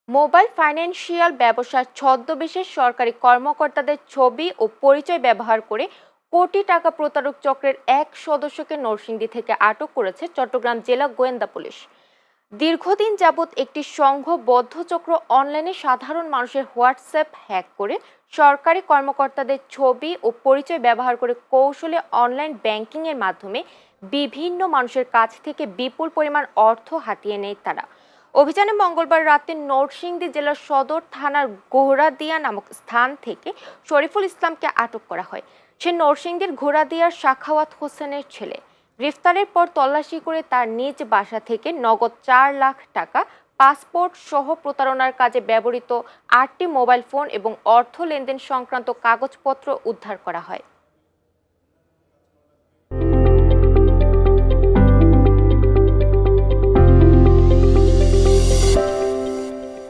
Mobile financial ব্যবসার ছদ্মবেশে সরকারি কর্মকর্তাদের ছবি ও পরিচয় ব্যবহার করে কোটি টাকা প্রতারক চক্রের এক সদস্যকে নরসিংদী থেকে আটক করেছে চট্টগ্রাম জেলা গোয়েন্দা পুলিশ। দীর্ঘদিন যাবৎ একটি সংঘবদ্ধ চক্র অনলাইনে সাধারণ মানুষের হোয়াটসঅ্যাপ হ্যাক করে সরকারি কর্মকর্তাদের ছবি ও পরিচয় ব্যবহার করে কৌশলে অনলাইন ব্যাংকিংয়ের মাধ্যমে বিভিন্ন মানুষের কাছ থেকে বিপুল পরিমাণ অর্থ হাতিয়ে নেয় তারা। অভিযানে মঙ্গলবার রাতে নরসিংদী জেলার সদর থানার ঘোড়াদিয়া নামক স্থান থেকে শরীফুল ইসলামকে আটক করা হয়। সে নরসিংদীর ঘোড়াদিয়ার সাখাওয়াত হোসেনের ছেলে। গ্রেফতারের পর তল্লাশি করে তার নিজ বাসা থেকে নগদ 4 লাখ টাকা, পাসপোর্ট সহ প্রতারণার কাজে ব্যবহৃত 8টি মোবাইল ফোন এবং অর্থ লেনদেন সংক্রান্ত কাগজপত্র উদ্ধার করা হয়।